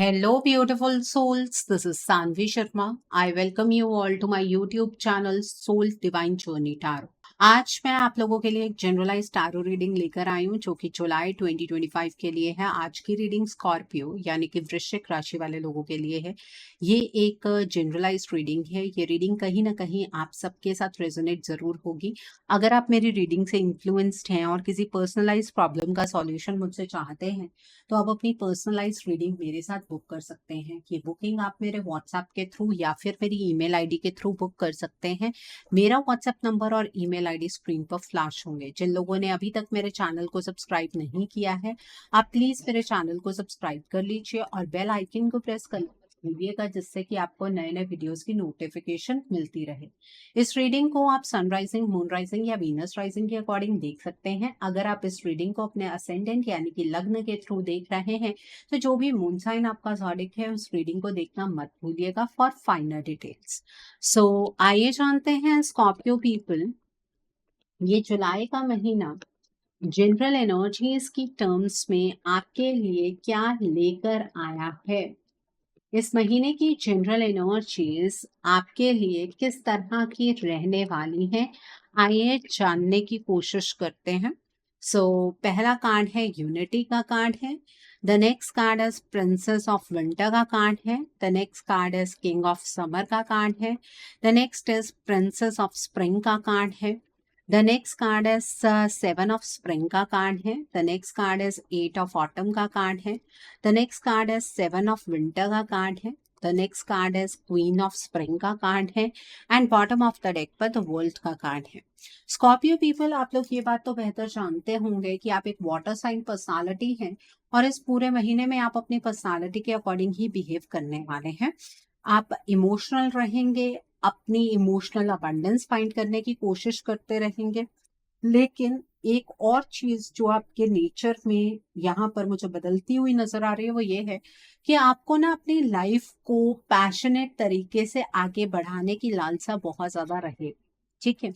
Hello, beautiful souls. This is Sanvi Sharma. I welcome you all to my YouTube channel Soul Divine Journey Tarot. आज मैं आप लोगों के लिए एक जनरलाइज टारो रीडिंग लेकर आई हूँ जो कि जुलाई 2025 के लिए है। आज की रीडिंग स्कॉर्पियो यानी कि वृश्चिक राशि वाले लोगों के लिए है। ये एक जनरलाइज रीडिंग है। ये रीडिंग कहीं ना कहीं आप सबके साथ रेजोनेट जरूर होगी। अगर आप मेरी रीडिंग से इन्फ्लुएंस्ड हैं और किसी पर्सनलाइज प्रॉब्लम का सॉल्यूशन मुझसे चाहते हैं तो आप अपनी पर्सनलाइज रीडिंग मेरे साथ बुक कर सकते हैं। ये बुकिंग आप मेरे व्हाट्सएप के थ्रू या फिर मेरी ईमेल आईडी के थ्रू बुक कर सकते हैं। मेरा व्हाट्सएप नंबर और ईमेल आईडी स्क्रीन पर फ्लैश होंगे। जिन लोगों ने अभी तक मेरे चैनल को सब्सक्राइब नहीं किया है, आप प्लीज मेरे चैनल को सब्सक्राइब कर लीजिए और बेल आइकन को प्रेस कर लीजिएगा जिससे कि आपको नए नए वीडियोस की नोटिफिकेशन मिलती रहे। इस रीडिंग को आप सनराइजिंग, मून राइजिंग या वीनस राइजिंग के अकॉर्डिंग देख सकते हैं। अगर आप इस रीडिंग को अपने असेंडेंट यानी कि लग्न के थ्रू देख रहे हैं तो जो भी मून साइन आपका ज़ोडिक है उस रीडिंग को देखना मत भूलिएगा फॉर फाइनल डिटेल्स। सो आइए जानते हैं स्कॉर्पियो पीपल, ये जुलाई का महीना जनरल एनर्जीज की टर्म्स में आपके लिए क्या लेकर आया है। इस महीने की जनरल एनर्जीज आपके लिए किस तरह की रहने वाली हैं, आइए जानने की कोशिश करते हैं। पहला कार्ड है यूनिटी का कार्ड है। The next card is princess of winter का कार्ड है। The next card is king of summer का कार्ड है। The next is princess of spring का कार्ड है। The next card is seven of spring का card है। The next card is eight of autumn का card है। The next card is seven of winter का card है। The next card is queen of spring का card है and bottom of the deck पर the world का card है। Scorpio people, आप लोग ये बात तो बेहतर जानते होंगे कि आप एक वाटर साइन पर्सनालिटी हैं और इस पूरे महीने में आप अपनी पर्सनालिटी के अकॉर्डिंग ही बिहेव करने वाले हैं। आप इमोशनल रहेंगे, अपनी इमोशनल अबंडेंस फाइंड करने की कोशिश करते रहेंगे। लेकिन एक और चीज जो आपके नेचर में यहाँ पर मुझे बदलती हुई नजर आ रही है वो ये है कि आपको ना अपनी लाइफ को पैशनेट तरीके से आगे बढ़ाने की लालसा बहुत ज्यादा रहे। ठीक है,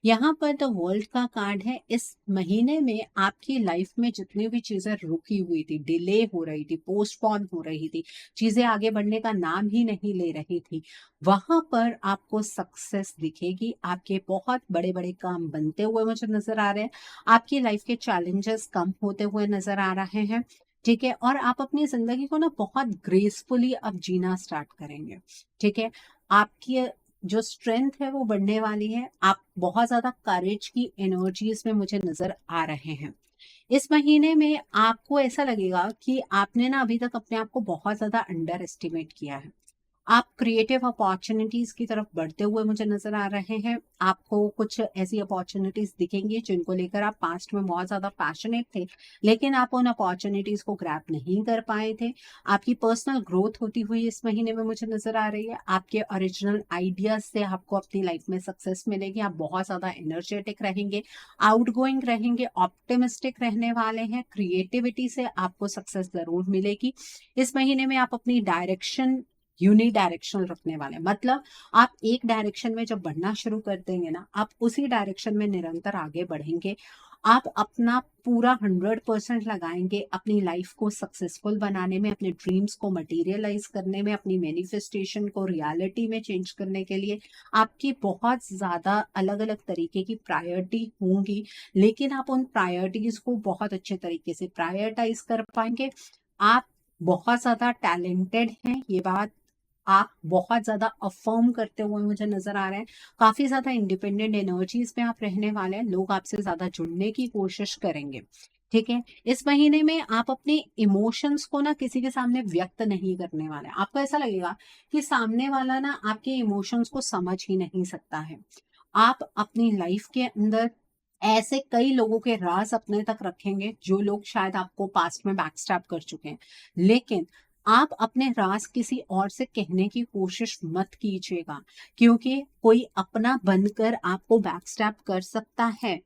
यहाँ पर द वर्ल्ड का कार्ड है। इस महीने में आपकी लाइफ में जितनी भी चीजें रुकी हुई थी, डिले हो रही थी, पोस्टपोन हो रही थी, चीजें आगे बढ़ने का नाम ही नहीं ले रही थी, वहां पर आपको सक्सेस दिखेगी। आपके बहुत बड़े बड़े काम बनते हुए मुझे नजर आ रहे हैं। आपकी लाइफ के चैलेंजेस कम होते हुए नजर आ रहे हैं। ठीक है, और आप अपनी जिंदगी को ना बहुत ग्रेसफुली अब जीना स्टार्ट करेंगे। ठीक है, आपकी जो स्ट्रेंथ है वो बढ़ने वाली है। आप बहुत ज्यादा करेज की एनर्जी इसमें मुझे नजर आ रहे हैं। इस महीने में आपको ऐसा लगेगा कि आपने ना अभी तक अपने आप को बहुत ज्यादा अंडर एस्टिमेट किया है। आप क्रिएटिव अपॉर्चुनिटीज की तरफ बढ़ते हुए मुझे नजर आ रहे हैं। आपको कुछ ऐसी अपॉर्चुनिटीज दिखेंगी जिनको लेकर आप पास्ट में बहुत ज्यादा पैशनेट थे, लेकिन आप उन अपॉर्चुनिटीज को ग्रैब नहीं कर पाए थे। आपकी पर्सनल ग्रोथ होती हुई इस महीने में मुझे नजर आ रही है। आपके ओरिजिनल आइडियाज से आपको अपनी लाइफ में सक्सेस मिलेगी। आप बहुत ज्यादा एनर्जेटिक रहेंगे, आउटगोइंग रहेंगे, ऑप्टिमिस्टिक रहने वाले हैं। क्रिएटिविटी से आपको सक्सेस जरूर मिलेगी। इस महीने में आप अपनी डायरेक्शन यूनि डायरेक्शन रखने वाले, मतलब आप एक डायरेक्शन में जब बढ़ना शुरू कर देंगे ना, आप उसी डायरेक्शन में निरंतर आगे बढ़ेंगे। आप अपना पूरा 100% लगाएंगे अपनी लाइफ को सक्सेसफुल बनाने में, अपने ड्रीम्स को मटेरियलाइज करने में, अपनी मैनिफेस्टेशन को रियलिटी में चेंज करने के लिए। आपकी बहुत ज्यादा अलग अलग तरीके की प्रायोरिटी होंगी, लेकिन आप उन प्रायोरिटीज को बहुत अच्छे तरीके से प्रायोरिटाइज कर पाएंगे। आप बहुत ज्यादा टैलेंटेड हैं, ये बात आप बहुत ज्यादा अफर्म करते हुए मुझे नजर आ रहे हैं। काफी ज्यादा इंडिपेंडेंट एनर्जीज में आप रहने वाले हैं। लोग आपसे ज्यादा जुड़ने की कोशिश करेंगे। ठीक है, इस महीने में आप अपने इमोशंस को ना किसी के सामने व्यक्त नहीं करने वाले। आपको ऐसा लगेगा कि सामने वाला ना आपके इमोशंस को समझ ही नहीं सकता है। आप अपनी लाइफ के अंदर ऐसे कई लोगों के राज अपने तक रखेंगे जो लोग शायद आपको पास्ट में बैकस्टैब कर चुके हैं, लेकिन आप अपने राज किसी और से कहने की कोशिश मत कीजिएगा, क्योंकि कोई अपना बनकर आपको बैकस्टैब कर सकता है।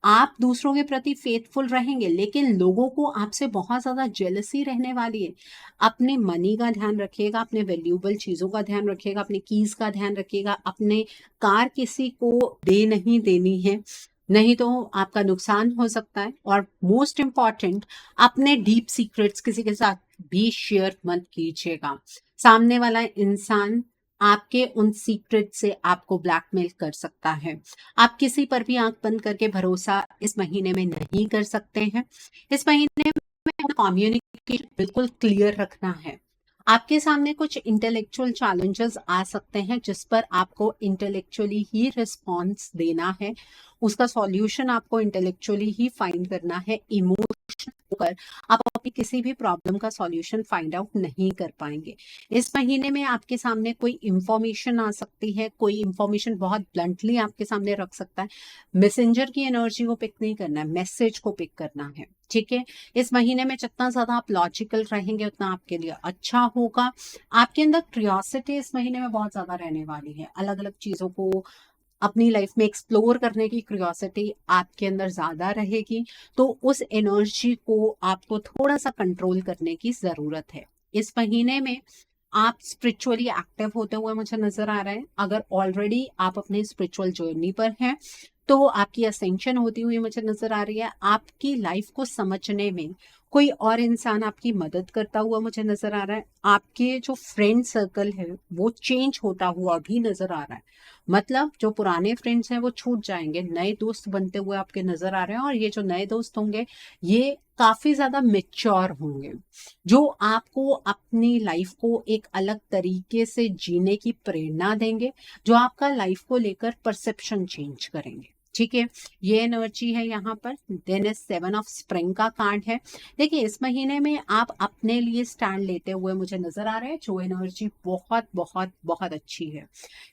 आप दूसरों के प्रति फेथफुल रहेंगे, लेकिन लोगों को आपसे बहुत ज्यादा जेलसी रहने वाली है। अपने मनी का ध्यान रखिएगा, अपने वैल्यूएबल चीजों का ध्यान रखिएगा, अपने कीज का ध्यान रखिएगा। अपने कार किसी को दे नहीं देनी है, नहीं तो आपका नुकसान हो सकता है। और मोस्ट इम्पॉर्टेंट, अपने डीप सीक्रेट्स किसी के साथ भी शेयर मत कीजिएगा। सामने वाला इंसान आपके उन सीक्रेट से आपको ब्लैकमेल कर सकता है। आप किसी पर भी आंख बंद करके भरोसा इस महीने में नहीं कर सकते हैं। इस महीने में कम्युनिकेशन बिल्कुल क्लियर रखना है। आपके सामने कुछ इंटेलेक्चुअल चैलेंजेस आ सकते हैं जिस पर आपको इंटेलेक्चुअली ही रिस्पॉन्स देना है, उसका सॉल्यूशन आपको इंटेलेक्चुअली ही फाइंड करना है। इमोशन होकर आप अपनी किसी भी प्रॉब्लम का सॉल्यूशन फाइंड आउट नहीं कर पाएंगे। इस महीने में आपके सामने कोई इंफॉर्मेशन आ सकती है, कोई इंफॉर्मेशन बहुत ब्लंटली आपके सामने रख सकता है। मैसेंजर की एनर्जी को पिक नहीं करना है, मैसेज को पिक करना है। ठीक है, इस महीने में जितना ज्यादा आप लॉजिकल रहेंगे उतना आपके लिए अच्छा होगा। आपके अंदर क्यूरियोसिटी इस महीने में बहुत ज्यादा रहने वाली है। अलग अलग चीजों को अपनी लाइफ में एक्सप्लोर करने की क्यूरियोसिटी आपके अंदर ज्यादा रहेगी, तो उस एनर्जी को आपको थोड़ा सा कंट्रोल करने की जरूरत है। इस महीने में आप स्पिरिचुअली एक्टिव होते हुए मुझे नजर आ रहे हैं। अगर ऑलरेडी आप अपने स्पिरिचुअल जर्नी पर हैं तो आपकी असेंशन होती हुई मुझे नजर आ रही है। आपकी लाइफ को समझने में कोई और इंसान आपकी मदद करता हुआ मुझे नजर आ रहा है। आपके जो फ्रेंड सर्कल है वो चेंज होता हुआ भी नजर आ रहा है। मतलब जो पुराने फ्रेंड्स हैं वो छूट जाएंगे, नए दोस्त बनते हुए आपके नजर आ रहे हैं। और ये जो नए दोस्त होंगे ये काफी ज्यादा मेच्योर होंगे, जो आपको अपनी लाइफ को एक अलग तरीके से जीने की प्रेरणा देंगे, जो आपका लाइफ को लेकर परसेप्शन चेंज करेंगे। ठीक है, ये एनर्जी है यहाँ पर। देन इज 7 ऑफ स्प्रिंग का कार्ड है। देखिए, इस महीने में आप अपने लिए स्टैंड लेते हुए मुझे नजर आ रहे हैं, जो एनर्जी बहुत बहुत बहुत अच्छी है।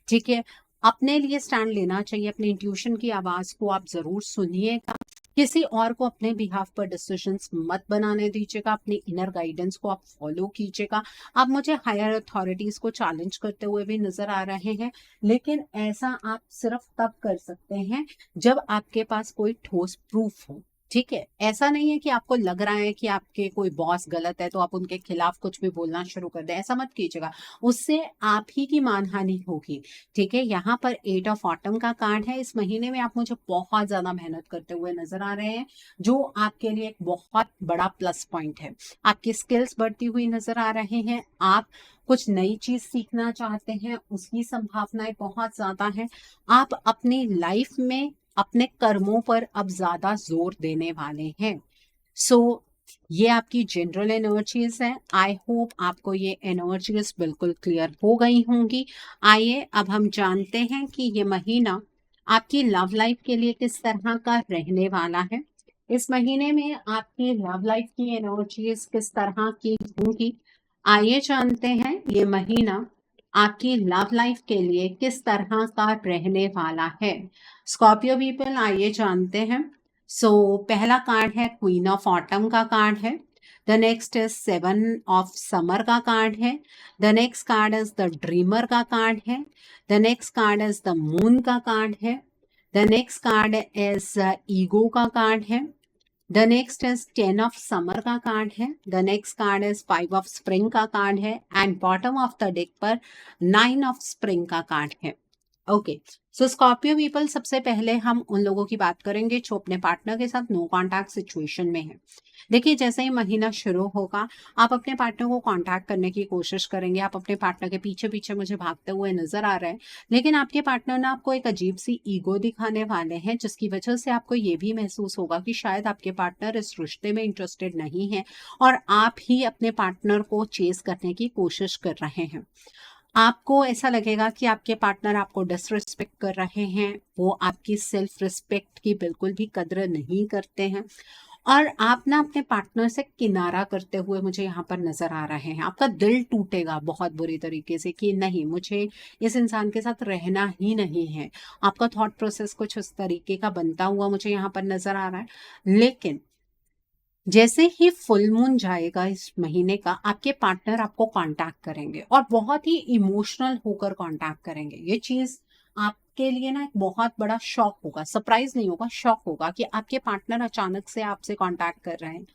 ठीक है, अपने लिए स्टैंड लेना चाहिए। अपने इंट्यूशन की आवाज को आप जरूर सुनिएगा। किसी और को अपने बिहाफ पर डिसीजंस मत बनाने दीजिएगा। अपनी इनर गाइडेंस को आप फॉलो कीजिएगा। आप मुझे हायर अथॉरिटीज को चैलेंज करते हुए भी नजर आ रहे हैं, लेकिन ऐसा आप सिर्फ तब कर सकते हैं जब आपके पास कोई ठोस प्रूफ हो। ठीक है, ऐसा नहीं है कि आपको लग रहा है कि आपके कोई बॉस गलत है तो आप उनके खिलाफ कुछ भी बोलना शुरू कर दें। ऐसा मत कीजिएगा, उससे आप ही की मानहानि होगी। ठीक है, यहाँ पर 8 ऑफ ऑटम का कार्ड है। इस महीने में आप मुझे बहुत ज्यादा मेहनत करते हुए नजर आ रहे हैं, जो आपके लिए एक बहुत बड़ा प्लस पॉइंट है। आपकी स्किल्स बढ़ती हुई नजर आ रहे हैं। आप कुछ नई चीज सीखना चाहते हैं, उसकी संभावनाएं बहुत ज्यादा है। आप अपनी लाइफ में अपने कर्मों पर अब ज्यादा जोर देने वाले हैं। सो ये आपकी जनरल एनर्जीज है। आई होप आपको ये एनर्जीज बिल्कुल क्लियर हो गई होंगी। आइए अब हम जानते हैं कि ये महीना आपकी लव लाइफ के लिए किस तरह का रहने वाला है। इस महीने में आपकी लव लाइफ की एनर्जीज किस तरह की होंगी, आइए जानते हैं ये महीना आपकी लव लाइफ के लिए किस तरह का रहने वाला है। स्कॉर्पियो पीपल, आइए जानते हैं। सो पहला कार्ड है क्वीन ऑफ ऑटम का कार्ड है। The next is 7 of summer का कार्ड है। The next card is the dreamer का कार्ड है। The next card is the moon का कार्ड है। The next card is ego का कार्ड है। The next is 10 of summer का card है। The next card is 5 of spring का card है। And bottom of the deck पर 9 of spring का कार्ड है। ओके, सो स्कॉर्पियो पीपल, सबसे पहले हम उन लोगों की बात करेंगे जो अपने पार्टनर के साथ नो कॉन्टैक्ट सिचुएशन में है। देखिए, जैसे ही महीना शुरू होगा आप अपने पार्टनर को कांटेक्ट करने की कोशिश करेंगे। आप अपने पार्टनर के पीछे पीछे मुझे भागते हुए नजर आ रहे हैं, लेकिन आपके पार्टनर ना आपको एक अजीब सी ईगो दिखाने वाले हैं, जिसकी वजह से आपको ये भी महसूस होगा कि शायद आपके पार्टनर इस रिश्ते में इंटरेस्टेड नहीं है और आप ही अपने पार्टनर को चेस करने की कोशिश कर रहे हैं। आपको ऐसा लगेगा कि आपके पार्टनर आपको डिसरिस्पेक्ट कर रहे हैं, वो आपकी सेल्फ रिस्पेक्ट की बिल्कुल भी कद्र नहीं करते हैं, और आप ना अपने पार्टनर से किनारा करते हुए मुझे यहाँ पर नजर आ रहे हैं। आपका दिल टूटेगा बहुत बुरी तरीके से कि नहीं, मुझे इस इंसान के साथ रहना ही नहीं है। आपका थॉट प्रोसेस कुछ उस तरीके का बनता हुआ मुझे यहाँ पर नजर आ रहा है। लेकिन जैसे ही फुल मून जाएगा इस महीने का, आपके पार्टनर आपको कांटेक्ट करेंगे और बहुत ही इमोशनल होकर कांटेक्ट करेंगे। ये चीज आपके लिए ना एक बहुत बड़ा शॉक होगा, सरप्राइज नहीं होगा, शॉक होगा कि आपके पार्टनर अचानक से आपसे कांटेक्ट कर रहे हैं।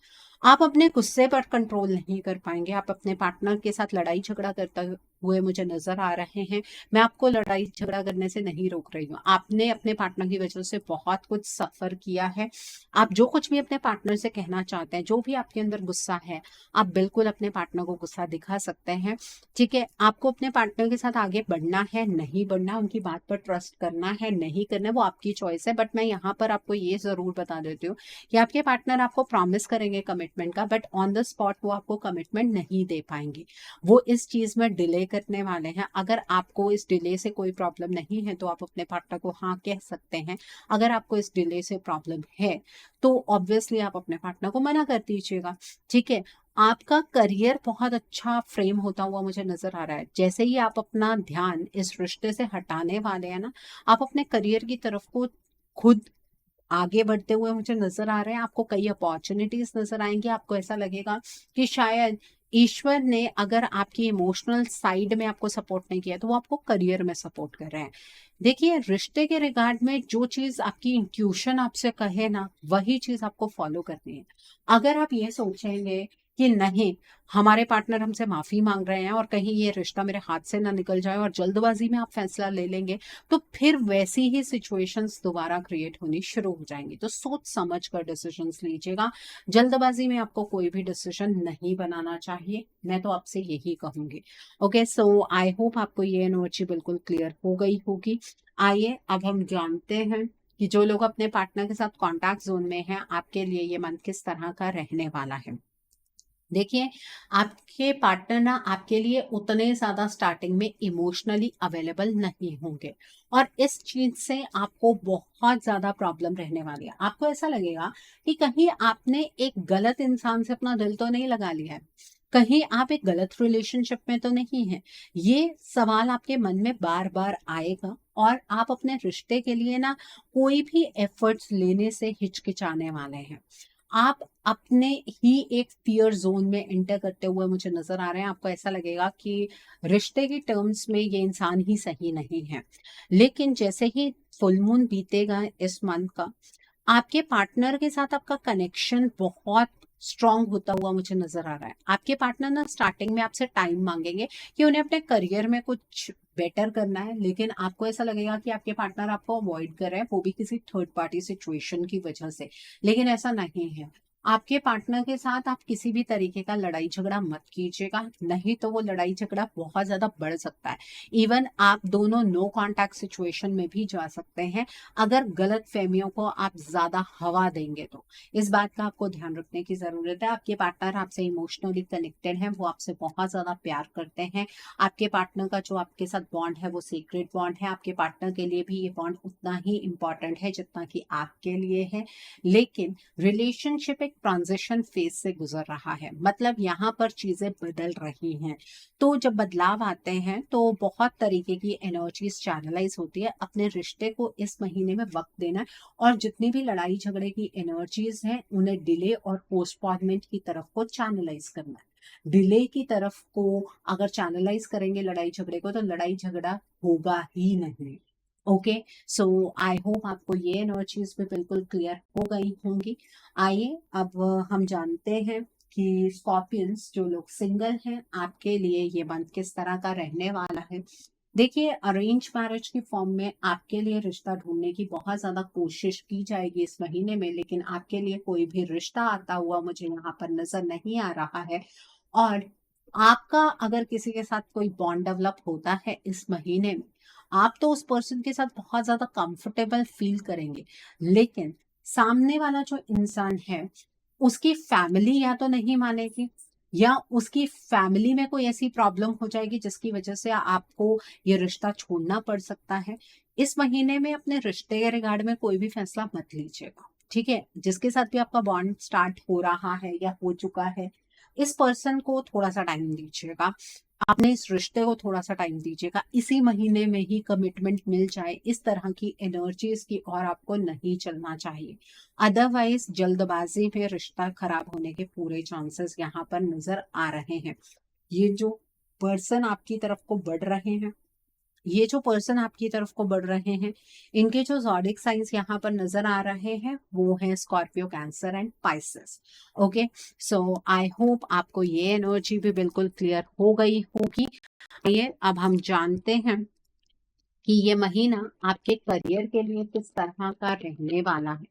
आप अपने गुस्से पर कंट्रोल नहीं कर पाएंगे। आप अपने पार्टनर के साथ लड़ाई झगड़ा करते हुए मुझे नजर आ रहे हैं। मैं आपको लड़ाई झगड़ा करने से नहीं रोक रही हूँ। आपने अपने पार्टनर की वजह से बहुत कुछ सफर किया है। आप जो कुछ भी अपने पार्टनर से कहना चाहते हैं, जो भी आपके अंदर गुस्सा है, आप बिल्कुल अपने पार्टनर को गुस्सा दिखा सकते हैं। ठीक है, आपको अपने पार्टनर के साथ आगे बढ़ना है, नहीं बढ़ना, उनकी बात पर ट्रस्ट करना है, नहीं करना है, वो आपकी चॉइस है। बट मैं यहाँ पर आपको ये जरूर बता देती हूँ कि आपके पार्टनर आपको प्रॉमिस करेंगे कमिटमेंट का, बट ऑन द स्पॉट वो आपको कमिटमेंट नहीं दे पाएंगे। वो इस चीज में डिले करने वाले हैं। अगर आपको इस डिले से कोई प्रॉब्लम नहीं है तो आप अपने पार्टनर को हाँ कह सकते हैं। अगर आपको इस डिले से प्रॉब्लम है तो ऑब्वियसली आप अपने पार्टनर को मना कर दीजिएगा। ठीक है, आपका करियर बहुत अच्छा फ्रेम होता हुआ मुझे नजर आ रहा है। जैसे ही आप अपना ध्यान इस रिश्ते से हटाने वाले हैं ना, आप अपने करियर की तरफ को खुद आगे बढ़ते हुए मुझे नजर आ रहे हैं। आपको कई अपॉर्चुनिटीज नजर आएंगी। आपको ऐसा लगेगा कि शायद ईश्वर ने अगर आपकी इमोशनल साइड में आपको सपोर्ट नहीं किया तो वो आपको करियर में सपोर्ट कर रहे हैं। देखिए, रिश्ते के रिगार्ड में जो चीज आपकी इंट्यूशन आपसे कहे ना, वही चीज आपको फॉलो करनी है। अगर आप ये सोचेंगे कि नहीं, हमारे पार्टनर हमसे माफी मांग रहे हैं और कहीं ये रिश्ता मेरे हाथ से ना निकल जाए, और जल्दबाजी में आप फैसला ले लेंगे, तो फिर वैसी ही सिचुएशंस दोबारा क्रिएट होनी शुरू हो जाएंगी। तो सोच समझ कर डिसीजंस लीजिएगा। जल्दबाजी में आपको कोई भी डिसीजन नहीं बनाना चाहिए, मैं तो आपसे यही कहूंगी। ओके, सो आई होप आपको ये एनर्जी बिल्कुल क्लियर हो गई होगी। आइए अब हम जानते हैं कि जो लोग अपने पार्टनर के साथ कॉन्टैक्ट जोन में हैं, आपके लिए ये मंथ किस तरह का रहने वाला है। देखिए, आपके पार्टनर ना आपके लिए उतने ज्यादा स्टार्टिंग में इमोशनली अवेलेबल नहीं होंगे, और इस चीज से आपको बहुत ज्यादा प्रॉब्लम रहने वाली है। आपको ऐसा लगेगा कि कहीं आपने एक गलत इंसान से अपना दिल तो नहीं लगा लिया है, कहीं आप एक गलत रिलेशनशिप में तो नहीं है। ये सवाल आपके मन में बार बार आएगा, और आप अपने रिश्ते के लिए ना कोई भी एफर्ट्स लेने से हिचकिचाने वाले हैं। आप अपने ही एक फियर जोन में एंटर करते हुए मुझे नजर आ रहे हैं। आपको ऐसा लगेगा कि रिश्ते के टर्म्स में ये इंसान ही सही नहीं है। लेकिन जैसे ही फुल मून बीतेगा इस मंथ का, आपके पार्टनर के साथ आपका कनेक्शन बहुत स्ट्रांग होता हुआ मुझे नजर आ रहा है। आपके पार्टनर ना स्टार्टिंग में आपसे टाइम मांगेंगे कि उन्हें अपने करियर में कुछ बेटर करना है, लेकिन आपको ऐसा लगेगा कि आपके पार्टनर आपको अवॉइड कर रहे हैं, वो भी किसी थर्ड पार्टी सिचुएशन की वजह से। लेकिन ऐसा नहीं है। आपके पार्टनर के साथ आप किसी भी तरीके का लड़ाई झगड़ा मत कीजिएगा, नहीं तो वो लड़ाई झगड़ा बहुत ज्यादा बढ़ सकता है। इवन आप दोनों नो कांटेक्ट सिचुएशन में भी जा सकते हैं, अगर गलत फहमियों को आप ज्यादा हवा देंगे तो। इस बात का आपको ध्यान रखने की जरूरत है। आपके पार्टनर आपसे इमोशनली कनेक्टेड हैं, वो आपसे बहुत ज्यादा प्यार करते हैं। आपके पार्टनर का जो आपके साथ बॉन्ड है वो सीक्रेट बॉन्ड है। आपके पार्टनर के लिए भी ये बॉन्ड उतना ही इंपॉर्टेंट है जितना कि आपके लिए है। लेकिन रिलेशनशिप एक ट्रांजिशन फेज से गुजर रहा है, मतलब यहाँ पर चीजें बदल रही हैं। तो जब बदलाव आते हैं तो बहुत तरीके की एनर्जीज चैनलाइज होती है। अपने रिश्ते को इस महीने में वक्त देना है, और जितनी भी लड़ाई झगड़े की एनर्जीज हैं उन्हें डिले और पोस्टपोनमेंट की तरफ को चैनलाइज करना है। डिले की तरफ को अगर चैनलाइज करेंगे लड़ाई झगड़े को, तो लड़ाई झगड़ा होगा ही नहीं। ओके, सो आई होप आपको ये एनर्जीज भी बिल्कुल क्लियर हो गई होंगी। आइए अब हम जानते हैं कि स्कॉर्पियंस जो लोग सिंगल हैं, आपके लिए ये मंथ किस तरह का रहने वाला है। देखिए, अरेंज मैरिज की फॉर्म में आपके लिए रिश्ता ढूंढने की बहुत ज्यादा कोशिश की जाएगी इस महीने में, लेकिन आपके लिए कोई भी रिश्ता आता हुआ मुझे यहाँ पर नजर नहीं आ रहा है। और आपका अगर किसी के साथ कोई बॉन्ड डेवलप होता है इस महीने में, आप तो उस पर्सन के साथ बहुत ज्यादा कंफर्टेबल फील करेंगे, लेकिन सामने वाला जो इंसान है उसकी फैमिली या तो नहीं मानेगी, या उसकी फैमिली में कोई ऐसी प्रॉब्लम हो जाएगी जिसकी वजह से आपको ये रिश्ता छोड़ना पड़ सकता है। इस महीने में अपने रिश्ते के रिगार्ड में कोई भी फैसला मत लीजिएगा। ठीक है, जिसके साथ भी आपका बॉन्ड स्टार्ट हो रहा है या हो चुका है, इस पर्सन को थोड़ा सा टाइम दीजिएगा। आपने इस रिश्ते को थोड़ा सा टाइम दीजिएगा। इसी महीने में ही कमिटमेंट मिल जाए, इस तरह की एनर्जीज की और आपको नहीं चलना चाहिए। अदरवाइज जल्दबाजी में रिश्ता खराब होने के पूरे चांसेस यहाँ पर नजर आ रहे हैं। ये जो पर्सन आपकी तरफ को बढ़ रहे हैं, ये जो पर्सन आपकी तरफ को बढ़ रहे हैं, इनके जो ज़ोडिक साइंस यहाँ पर नजर आ रहे हैं वो है Scorpio, cancer and Pisces. Okay, so I hope आपको ये एनर्जी भी बिल्कुल क्लियर हो गई होगी। आइए अब हम जानते हैं कि ये महीना आपके करियर के लिए किस तरह का रहने वाला है।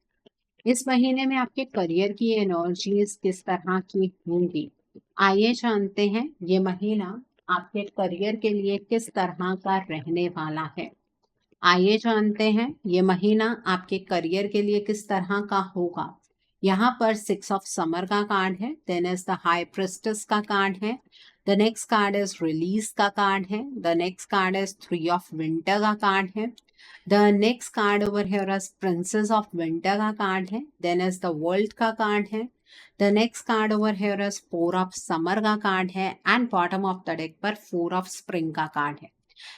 इस महीने में आपके करियर की एनर्जीज किस तरह की होंगी। आइए जानते हैं ये महीना आपके करियर के लिए किस तरह का रहने वाला है। आइए जानते हैं ये महीना आपके करियर के लिए किस तरह का होगा। यहाँ पर 6 ऑफ समर का कार्ड है, then is the high priestess का कार्ड है, the next card is release का कार्ड है, the next card is 3 of winter का कार्ड है, the next card over here is princess of winter का card है, देन इज द वर्ल्ड का card है, the next card over here is 4 of summer का card है and bottom of the deck पर 4 of spring का card है।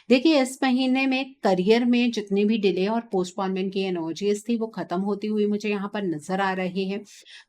देखिए इस महीने में करियर में जितनी भी डिले और पोस्टपोनमेंट की एनर्जीज थी वो खत्म होती हुई मुझे यहाँ पर नजर आ रही है।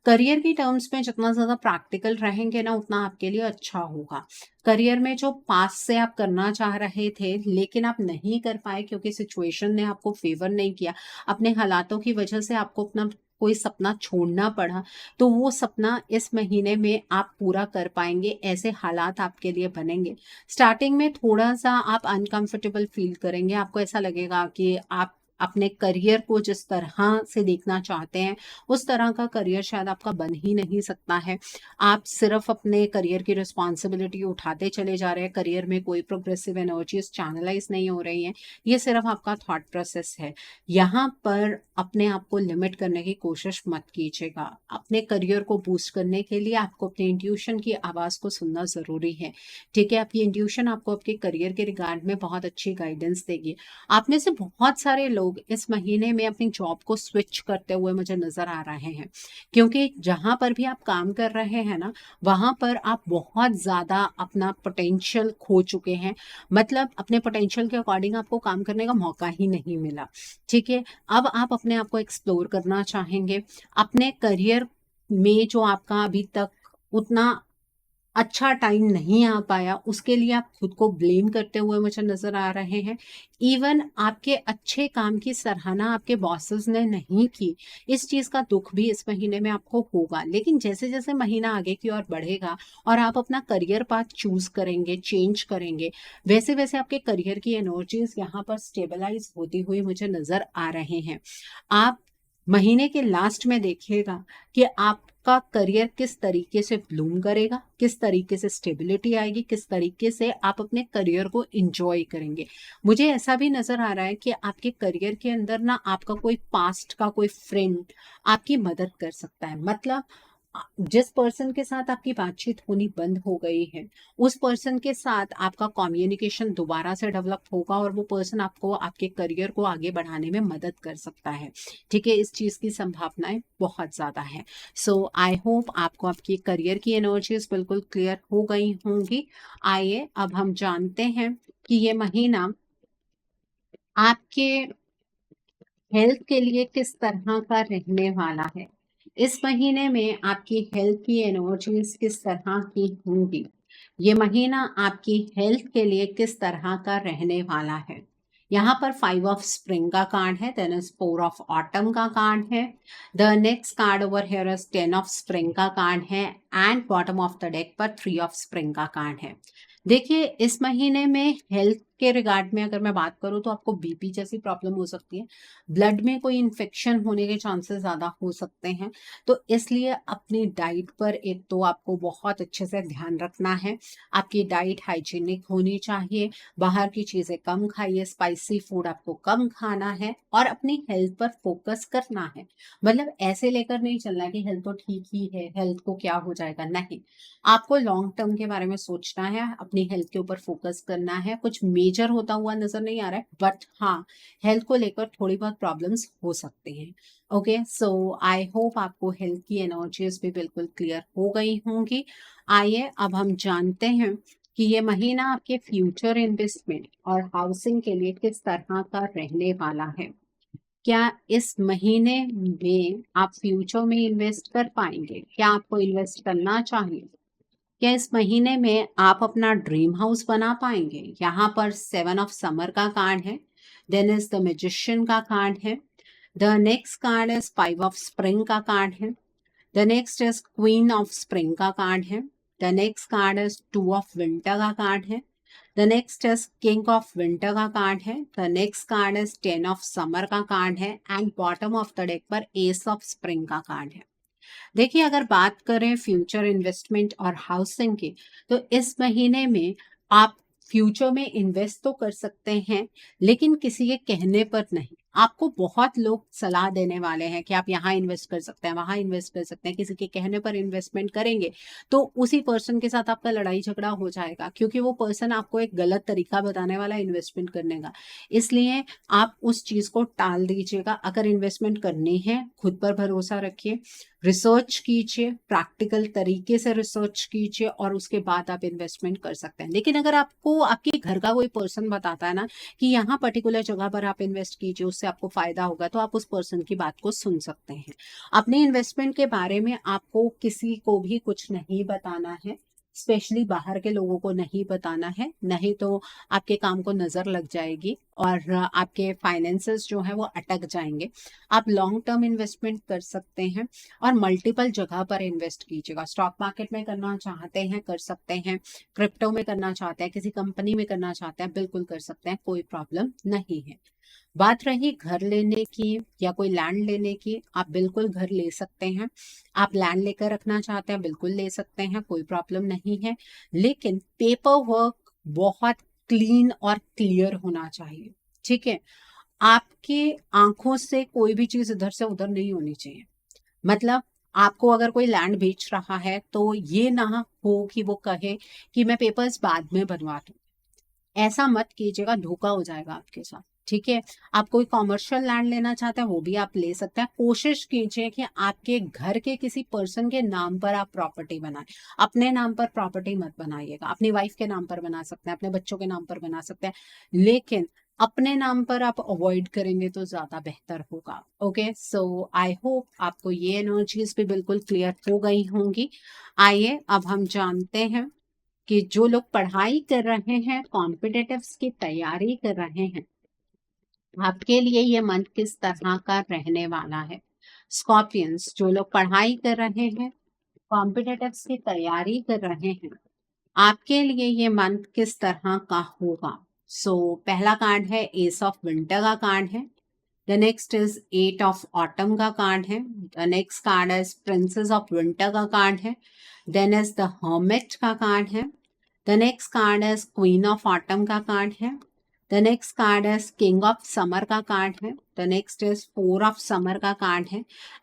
करियर की टर्म्स में जितना ज्यादा प्रैक्टिकल रहेंगे ना उतना आपके लिए अच्छा होगा। करियर में जो पास से आप करना चाह रहे थे लेकिन आप नहीं कर पाए क्योंकि सिचुएशन ने आपको फेवर नहीं किया, अपने हालातों की वजह से आपको अपना कोई सपना छोड़ना पड़ा, तो वो सपना इस महीने में आप पूरा कर पाएंगे, ऐसे हालात आपके लिए बनेंगे। स्टार्टिंग में थोड़ा-सा आप अनकंफर्टेबल फ़ील करेंगे, आपको ऐसा लगेगा कि आप अपने करियर को जिस तरह से देखना चाहते हैं, उस तरह का करियर शायद आपका बन ही नहीं सकता है। आप सिर्फ़ अपने करियर की रिस्पॉन्सिबिलिटी उठाते चले जा रहे हैं, करियर में कोई प्रोग्रेसिव एनर्जीज़ चैनलाइज़ नहीं हो रही हैं, ये सिर्फ़ आपका थॉट प्रोसेस है। यहाँ पर अपने आप को लिमिट करने की कोशिश मत कीजिएगा। अपने करियर को बूस्ट करने के लिए आपको अपने इंट्यूशन की आवाज़ को सुनना ज़रूरी है। ठीक है, आपकी इंट्यूशन आपको आपके करियर के रिगार्ड में बहुत अच्छी गाइडेंस देगी। आप में से बहुत सारे लोग इस महीने में अपनी जॉब को स्विच करते हुए मुझे नज़र आ रहे हैं, क्योंकि जहाँ पर भी आप काम कर रहे हैं ना, वहाँ पर आप बहुत ज़्यादा अपना पोटेंशियल खो चुके हैं। मतलब अपने पोटेंशियल के अकॉर्डिंग आपको काम करने का मौका ही नहीं मिला। ठीक है, अब आप अपने आप को एक्सप्लोर करना चाहेंगे। अपने करियर में जो आपका अभी तक उतना अच्छा टाइम नहीं आ पाया, उसके लिए आप खुद को ब्लेम करते हुए मुझे नज़र आ रहे हैं। इवन आपके अच्छे काम की सराहना आपके बॉसेस ने नहीं की, इस चीज़ का दुःख भी इस महीने में आपको होगा। लेकिन जैसे-जैसे महीना आगे की ओर बढ़ेगा और आप अपना करियर पाथ चूज़ करेंगे, चेंज करेंगे, वैसे-वैसे आपके करियर की एनर्जीज़ यहाँ पर स्टेबलाइज़ होती हुई मुझे नज़र आ रहे हैं। आप महीने के लास्ट में देखिएगा कि आपका करियर किस तरीके से ब्लूम करेगा, किस तरीके से स्टेबिलिटी आएगी, किस तरीके से आप अपने करियर को एंजॉय करेंगे। मुझे ऐसा भी नज़र आ रहा है कि आपके करियर के अंदर ना आपका कोई पास्ट का कोई फ्रेंड आपकी मदद कर सकता है। मतलब जिस पर्सन के साथ आपकी बातचीत होनी बंद हो गई है, उस पर्सन के साथ आपका कम्युनिकेशन दोबारा से डेवलप होगा और वो पर्सन आपको आपके करियर को आगे बढ़ाने में मदद कर सकता है। ठीक है, इस चीज़ की संभावनाएं बहुत ज़्यादा है। सो आई होप आपको आपकी करियर की एनर्जीज बिल्कुल क्लियर हो गई होंगी। आइए अब हम जानते हैं कि ये महीना आपके हेल्थ के लिए किस तरह का रहने वाला है। इस महीने में आपकी हेल्थ की एनर्जीज किस तरह की होंगी। ये महीना आपकी हेल्थ के लिए किस तरह का रहने वाला है। यहाँ पर 5 ऑफ स्प्रिंग का कार्ड है, देन इज 4 ऑफ ऑटम का कार्ड है, the next card over here is 10 of spring का कार्ड है and bottom of the deck पर 3 ऑफ स्प्रिंग का कार्ड है। देखिए इस महीने में हेल्थ के रिगार्ड में अगर मैं बात करूं तो आपको बीपी जैसी प्रॉब्लम हो सकती है, ब्लड में कोई इन्फेक्शन होने के चांसेस ज़्यादा हो सकते हैं। तो इसलिए अपनी डाइट पर एक तो आपको बहुत अच्छे से ध्यान रखना है। आपकी डाइट हाइजीनिक होनी चाहिए, बाहर की चीज़ें कम खाइए, स्पाइसी फूड आपको कम खाना है और अपनी हेल्थ पर फोकस करना है। मतलब ऐसे लेकर नहीं चलना कि हेल्थ तो ठीक ही है, हेल्थ को क्या हो जाएगा, नहीं। आपको लॉन्ग टर्म के बारे में सोचना है, अपनी हेल्थ के ऊपर फोकस करना है। कुछ मेजर होता हुआ नज़र नहीं आ रहा है, बट हाँ, हेल्थ को लेकर थोड़ी बहुत प्रॉब्लम्स हो सकती हैं। ओके, सो आई होप आपको हेल्थ की एनर्जीज भी बिल्कुल क्लियर हो गई होंगी। आइए अब हम जानते हैं कि ये महीना आपके फ्यूचर इन्वेस्टमेंट और हाउसिंग के लिए किस तरह का रहने वाला है। क्या इस महीने में आप फ्यूचर में इन्वेस्ट कर पाएंगे? क्या आपको इन्वेस्ट करना चाहिए? क्या इस महीने में आप अपना ड्रीम हाउस बना पाएंगे? यहाँ पर 7 ऑफ समर का कार्ड है, देन इज द मैजिशियन का कार्ड है, the next card is 5 of spring का कार्ड है, the next is queen of spring का कार्ड है, the next card is 2 of winter का कार्ड है, the next is king of winter का card है। The next card is 10 of summer का card है and bottom of the deck पर S of spring का कार्ड है। देखिए, अगर बात करें फ्यूचर इन्वेस्टमेंट और हाउसिंग की, तो इस महीने में आप फ्यूचर में इन्वेस्ट तो कर सकते हैं, लेकिन किसी के कहने पर नहीं। आपको बहुत लोग सलाह देने वाले हैं कि आप यहाँ इन्वेस्ट कर सकते हैं, वहां इन्वेस्ट कर सकते हैं। किसी के कहने पर इन्वेस्टमेंट करेंगे तो उसी पर्सन के साथ आपका लड़ाई झगड़ा हो जाएगा, क्योंकि वो पर्सन आपको एक गलत तरीका बताने वाला है इन्वेस्टमेंट करने का। इसलिए आप उस चीज को टाल दीजिएगा। अगर इन्वेस्टमेंट करनी है, खुद पर भरोसा रखिए, रिसर्च कीजिए, प्रैक्टिकल तरीके से रिसर्च कीजिए और उसके बाद आप इन्वेस्टमेंट कर सकते हैं। लेकिन अगर आपको आपके घर का कोई पर्सन बताता है ना कि यहाँ पर्टिकुलर जगह पर आप इन्वेस्ट कीजिए, उससे आपको फायदा होगा, तो आप उस पर्सन की बात को सुन सकते हैं। अपने इन्वेस्टमेंट के बारे में आपको किसी को भी कुछ नहीं बताना है, स्पेशली बाहर के लोगों को नहीं बताना है, नहीं तो आपके काम को नजर लग जाएगी और आपके फाइनेंसेस जो है वो अटक जाएंगे। आप लॉन्ग टर्म इन्वेस्टमेंट कर सकते हैं और मल्टीपल जगह पर इन्वेस्ट कीजिएगा। स्टॉक मार्केट में करना चाहते हैं कर सकते हैं, क्रिप्टो में करना चाहते हैं, किसी कंपनी में करना चाहते हैं बिल्कुल कर सकते हैं, कोई प्रॉब्लम नहीं है। बात रही घर लेने की या कोई लैंड लेने की, आप बिल्कुल घर ले सकते हैं। आप लैंड लेकर रखना चाहते हैं बिल्कुल ले सकते हैं, कोई प्रॉब्लम नहीं है। लेकिन पेपर वर्क बहुत क्लीन और क्लियर होना चाहिए, ठीक है। आपके आंखों से कोई भी चीज इधर से उधर नहीं होनी चाहिए। मतलब आपको अगर कोई लैंड बेच रहा है तो ये ना हो कि वो कहे कि मैं पेपर्स बाद में बनवा दूं। ऐसा मत कीजिएगा, धोखा हो जाएगा आपके साथ, ठीक है। आप कोई कॉमर्शियल लैंड लेना चाहते हैं वो भी आप ले सकते हैं। कोशिश कीजिए कि आपके घर के किसी पर्सन के नाम पर आप प्रॉपर्टी बनाएं। अपने नाम पर प्रॉपर्टी मत बनाइएगा। अपनी वाइफ के नाम पर बना सकते हैं, अपने बच्चों के नाम पर बना सकते हैं, लेकिन अपने नाम पर आप अवॉइड करेंगे तो ज्यादा बेहतर होगा। ओके, सो आई होप आपको ये एनर्जीज भी बिल्कुल क्लियर हो गई होंगी। आइए अब हम जानते हैं कि जो लोग पढ़ाई कर रहे हैं, कॉम्पिटिटिव्स की तैयारी कर रहे हैं, आपके लिए ये मंथ किस तरह का रहने वाला है। स्कॉर्पियंस, जो लोग पढ़ाई कर रहे हैं, कॉम्पिटिटिव्स की तैयारी कर रहे हैं, आपके लिए ये मंथ किस तरह का होगा। सो पहला कार्ड है एस ऑफ विंटर का कार्ड है। The next is 8 of autumn का कार्ड है। The next card is princess of winter का कार्ड है। देन इज द हर्मिट का कार्ड है। The next card is queen of autumn का कार्ड है। The next card is king of summer का card है। The next is 4 of summer का card है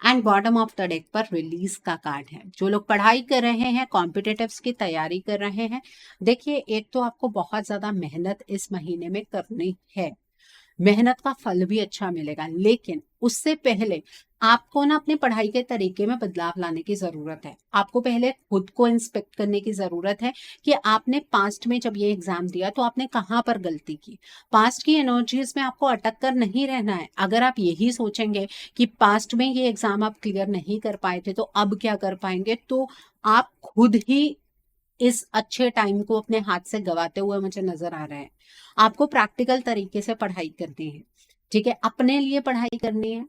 and bottom of the deck पर release का कार्ड है। जो लोग पढ़ाई कर रहे हैं, कॉम्पिटिटिव्स की तैयारी कर रहे हैं, देखिए एक तो आपको बहुत ज्यादा मेहनत इस महीने में करनी है, मेहनत का फल भी अच्छा मिलेगा, लेकिन उससे पहले आपको ना अपनी पढ़ाई के तरीके में बदलाव लाने की जरूरत है। आपको पहले खुद को इंस्पेक्ट करने की जरूरत है कि आपने पास्ट में जब ये एग्जाम दिया तो आपने कहाँ पर गलती की। पास्ट की एनर्जीज में आपको अटक कर नहीं रहना है। अगर आप यही सोचेंगे कि पास्ट में ये एग्जाम आप क्लियर नहीं कर पाए थे तो अब क्या कर पाएंगे, तो आप खुद ही इस अच्छे टाइम को अपने हाथ से गवाते हुए मुझे नजर आ रहा है। आपको प्रैक्टिकल तरीके से पढ़ाई करनी है, ठीक है, अपने लिए पढ़ाई करनी है।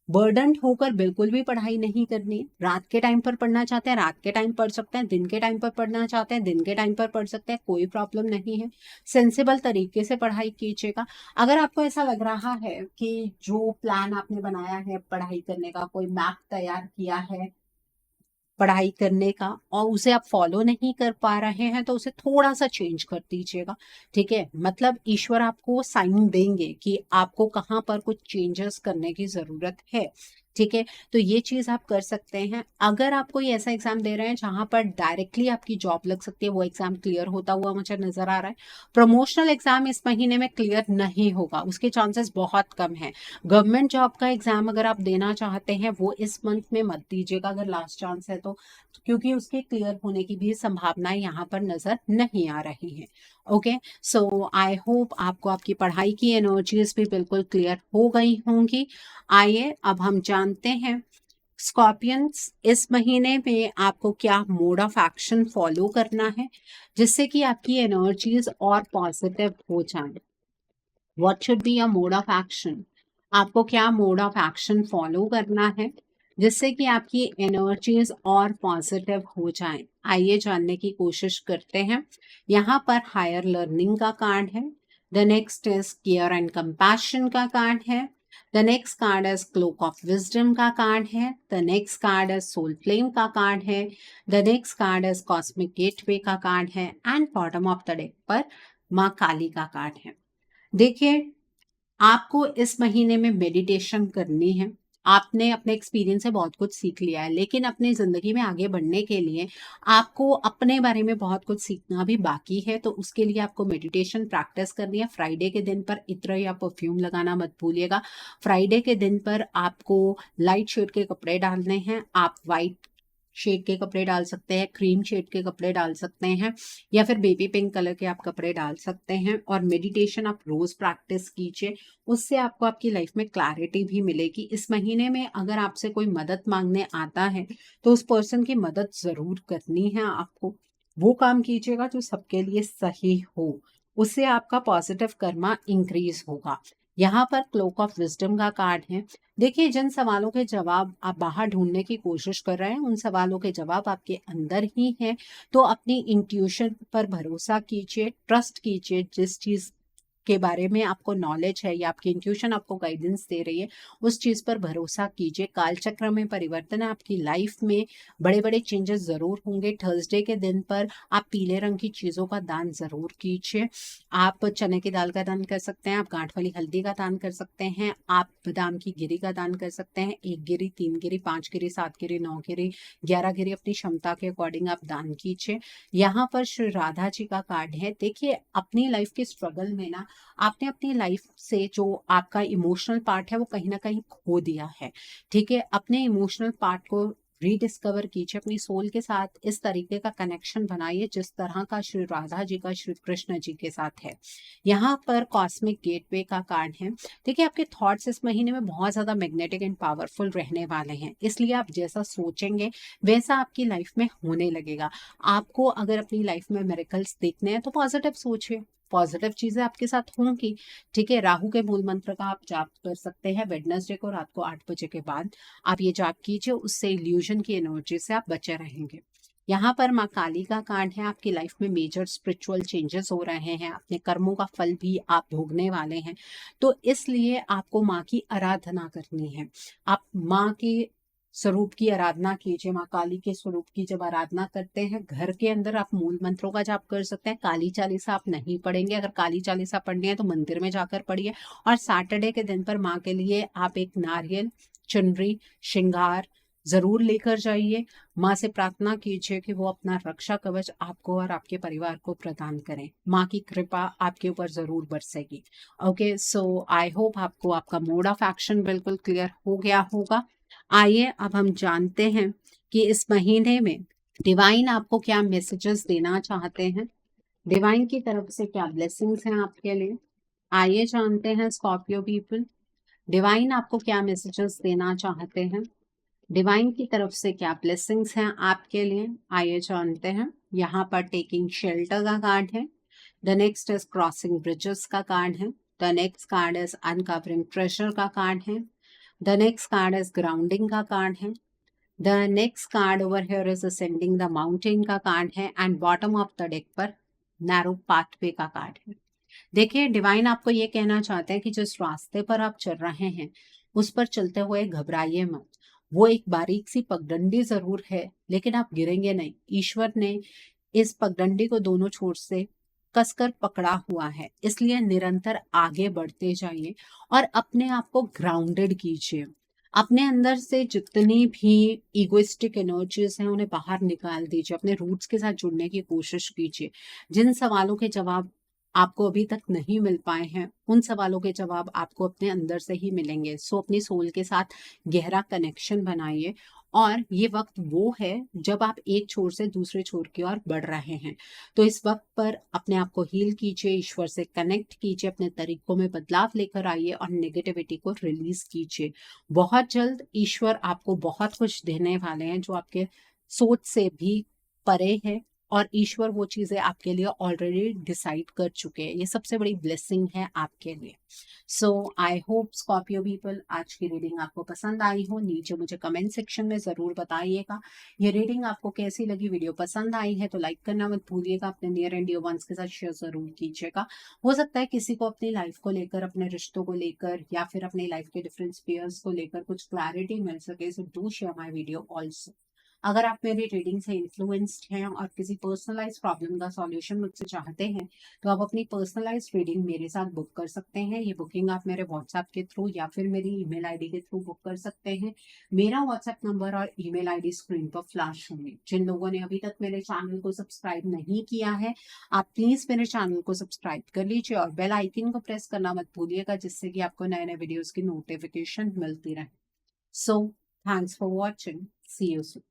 बर्डन होकर बिल्कुल भी पढ़ाई नहीं करनी है। रात के टाइम पर पढ़ना चाहते हैं रात के टाइम पढ़ सकते हैं, दिन के टाइम पर पढ़ना चाहते हैं दिन के टाइम पर पढ़ सकते हैं, कोई प्रॉब्लम नहीं है। सेंसिबल तरीके से पढ़ाई कीजिएगा। अगर आपको ऐसा लग रहा है कि जो प्लान आपने बनाया है पढ़ाई करने का, कोई मैप तैयार किया है पढ़ाई करने का, और उसे आप फॉलो नहीं कर पा रहे हैं, तो उसे थोड़ा सा चेंज कर दीजिएगा, ठीक है। मतलब ईश्वर आपको साइन देंगे कि आपको कहाँ पर कुछ चेंजेस करने की जरूरत है, ठीक है। तो ये चीज आप कर सकते हैं। अगर आप कोई ऐसा एग्जाम दे रहे हैं जहां पर डायरेक्टली आपकी जॉब लग सकती है, वो एग्जाम क्लियर होता हुआ मुझे नजर आ रहा है। प्रमोशनल एग्जाम इस महीने में क्लियर नहीं होगा, उसके चांसेस बहुत कम है। गवर्नमेंट जॉब का एग्जाम अगर आप देना चाहते हैं वो इस मंथ में मत दीजिएगा अगर लास्ट चांस है तो, क्योंकि उसके क्लियर होने की भी संभावनाएं यहाँ पर नजर नहीं आ रही हैं। ओके, सो आई होप आपको आपकी पढ़ाई की एनर्जीज भी बिल्कुल क्लियर हो गई होंगी। आइए अब हम जानते हैं स्कॉर्पियंस, इस महीने में आपको क्या मोड ऑफ एक्शन फॉलो करना है जिससे कि आपकी एनर्जीज और पॉजिटिव हो जाए। What should be a mode of action, आपको क्या मोड ऑफ एक्शन फॉलो करना है जिससे कि आपकी एनर्जीज और पॉजिटिव हो जाएं। आइए जानने की कोशिश करते हैं। यहाँ पर हायर लर्निंग का कार्ड है। The next is care and compassion का कार्ड है। The next card is cloak of wisdom का कार्ड है। The next card is soul flame का कार्ड है। The next card is cosmic gateway का card है and bottom of the deck पर माँ काली का कार्ड है। देखिए, आपको इस महीने में मेडिटेशन करनी है। आपने अपने एक्सपीरियंस से बहुत कुछ सीख लिया है, लेकिन अपनी ज़िंदगी में आगे बढ़ने के लिए आपको अपने बारे में बहुत कुछ सीखना भी बाकी है। तो उसके लिए आपको मेडिटेशन प्रैक्टिस करनी है। फ्राइडे के दिन पर इत्र या परफ्यूम लगाना मत भूलिएगा। फ्राइडे के दिन पर आपको लाइट शेड के कपड़े डालने हैं। आप वाइट शेड के कपड़े डाल सकते हैं, क्रीम शेड के कपड़े डाल सकते हैं, या फिर बेबी पिंक कलर के आप कपड़े डाल सकते हैं। और मेडिटेशन आप रोज प्रैक्टिस कीजिए, उससे आपको आपकी लाइफ में क्लैरिटी भी मिलेगी। इस महीने में अगर आपसे कोई मदद मांगने आता है तो उस पर्सन की मदद जरूर करनी है आपको। वो काम कीजिएगा जो सबके लिए सही हो, उससे आपका पॉजिटिव कर्मा इंक्रीज होगा। यहाँ पर क्लोक ऑफ विजडम का कार्ड है। देखिए, जिन सवालों के जवाब आप बाहर ढूंढने की कोशिश कर रहे हैं, उन सवालों के जवाब आपके अंदर ही हैं। तो अपनी इंट्यूशन पर भरोसा कीजिए, ट्रस्ट कीजिए। जिस चीज के बारे में आपको नॉलेज है या आपकी इंट्यूशन आपको गाइडेंस दे रही है, उस चीज पर भरोसा कीजिए। कालचक्र में परिवर्तन है, आपकी लाइफ में बड़े बड़े चेंजेस जरूर होंगे। थर्सडे के दिन पर आप पीले रंग की चीजों का दान जरूर कीजिए। आप चने की दाल का दान कर सकते हैं, आप गांठ वाली हल्दी का दान कर सकते हैं, आप बादाम की गिरी का दान कर सकते हैं। 1 गिरी, 3 गिरी, 5 गिरी, 7 गिरी, 9 गिरी, 11 गिरी अपनी क्षमता के अकॉर्डिंग आप दान कीजिए। यहाँ पर श्री राधा जी का कार्ड है। देखिए, अपनी लाइफ के स्ट्रगल में ना आपने अपनी लाइफ से जो आपका इमोशनल पार्ट है वो कहीं ना कहीं खो दिया है। ठीक है, अपने इमोशनल पार्ट को रीडिस्कवर कीजिए, अपनी सोल के साथ इस तरीके का कनेक्शन बनाइए जिस तरह का श्री राधा जी का श्री कृष्ण जी के साथ है। यहाँ पर कॉस्मिक गेटवे का कार्ड है। देखिए, आपके थॉट्स इस महीने में बहुत ज्यादा मैग्नेटिक एंड पावरफुल रहने वाले हैं, इसलिए आप जैसा सोचेंगे वैसा आपकी लाइफ में होने लगेगा। आपको अगर अपनी लाइफ में मिरेकल्स देखने हैं तो पॉजिटिव सोचिए, पॉजिटिव चीजें आपके साथ होंगी। ठीक है, राहु के मूल मंत्र का आप जाप कर सकते हैं वेडनेसडे को रात को 8 बजे के बाद। आप ये जाप कीजिए, उससे इल्यूजन की एनर्जी से आप बचे रहेंगे। यहाँ पर माँ काली का कार्ड है। आपकी लाइफ में मेजर स्पिरिचुअल चेंजेस हो रहे हैं, अपने कर्मों का फल भी आप भोगने वाले हैं। तो इसलिए आपको माँ की आराधना करनी है। आप माँ के स्वरूप की आराधना कीजिए। माँ काली के स्वरूप की जब आराधना करते हैं, घर के अंदर आप मूल मंत्रों का जाप कर सकते हैं। काली चालीसा आप नहीं पढ़ेंगे, अगर काली चालीसा पढ़नी है तो मंदिर में जाकर पढ़िए। और सैटरडे के दिन पर माँ के लिए आप एक नारियल, चुनरी, श्रृंगार जरूर लेकर जाइए। माँ से प्रार्थना कीजिए कि वो अपना रक्षा कवच आपको और आपके परिवार को प्रदान करें। माँ की कृपा आपके ऊपर जरूर बरसेगी। ओके, सो आई होप आपको आपका मोड ऑफ एक्शन बिल्कुल क्लियर हो गया होगा। आइए अब हम जानते हैं कि इस महीने में डिवाइन आपको क्या मैसेजेस देना चाहते हैं, डिवाइन की तरफ से क्या ब्लेसिंग्स हैं आपके लिए। आइए जानते हैं स्कॉर्पियो पीपल, डिवाइन आपको क्या मैसेजेस देना चाहते हैं, डिवाइन की तरफ से क्या ब्लेसिंग्स हैं आपके लिए। आइए जानते हैं। यहाँ पर टेकिंग शेल्टर का कार्ड है। The next is crossing bridges का कार्ड है। The next card is uncovering treasure का कार्ड है। The next card is grounding का कार्ड है। The next card over here is ascending the mountain का card है and bottom of the deck पर narrow pathway का card है। देखिए, डिवाइन आपको ये कहना चाहते हैं कि जिस रास्ते पर आप चल रहे हैं उस पर चलते हुए घबराइए मत। वो एक बारीक सी पगडंडी जरूर है, लेकिन आप गिरेंगे नहीं। ईश्वर ने इस पगडंडी को दोनों छोर से कसकर पकड़ा हुआ है, इसलिए निरंतर आगे बढ़ते जाइए और अपने आप को ग्राउंडेड कीजिए। अपने अंदर से जितनी भी इगोइस्टिक एनर्जीज हैं उन्हें बाहर निकाल दीजिए, अपने रूट्स के साथ जुड़ने की कोशिश कीजिए। जिन सवालों के जवाब आपको अभी तक नहीं मिल पाए हैं, उन सवालों के जवाब आपको अपने अंदर से ही मिलेंगे। सो अपनी सोल के साथ गहरा कनेक्शन बनाइए। और ये वक्त वो है जब आप एक छोर से दूसरे छोर की ओर बढ़ रहे हैं। तो इस वक्त पर अपने आप को हील कीजिए, ईश्वर से कनेक्ट कीजिए, अपने तरीकों में बदलाव लेकर आइए और नेगेटिविटी को रिलीज कीजिए। बहुत जल्द ईश्वर आपको बहुत कुछ देने वाले हैं जो आपके सोच से भी परे है। और ईश्वर वो चीजें आपके लिए ऑलरेडी डिसाइड कर चुके हैं। ये सबसे बड़ी ब्लेसिंग है आपके लिए। सो आई होप स्कॉर्पियो पीपल आज की रीडिंग आपको पसंद आई हो। नीचे मुझे कमेंट सेक्शन में जरूर बताइएगा ये रीडिंग आपको कैसी लगी। वीडियो पसंद आई है तो लाइक करना मत भूलिएगा, अपने नियर एंड डियर वंस के साथ शेयर जरूर कीजिएगा। हो सकता है किसी को अपनी लाइफ को लेकर, अपने रिश्तों को लेकर या फिर अपनी लाइफ के डिफरेंट स्पेयर्स को लेकर कुछ क्लैरिटी मिल सके। So do share my video also. अगर आप मेरी रीडिंग से इन्फ्लुएंस्ड हैं और किसी पर्सनलाइज प्रॉब्लम का सॉल्यूशन मुझसे चाहते हैं तो आप अपनी पर्सनलाइज रीडिंग मेरे साथ बुक कर सकते हैं। ये बुकिंग आप मेरे व्हाट्सएप के थ्रू या फिर मेरी ईमेल आईडी के थ्रू बुक कर सकते हैं। मेरा व्हाट्सएप नंबर और ईमेल आईडी स्क्रीन पर फ्लैश होंगे। जिन लोगों ने अभी तक मेरे चैनल को सब्सक्राइब नहीं किया है, आप प्लीज मेरे चैनल को सब्सक्राइब कर लीजिए और बेल आइकन को प्रेस करना मत भूलिएगा, जिससे कि आपको नए नए वीडियोस की नोटिफिकेशन मिलती रहे। So thanks for watching, see you soon.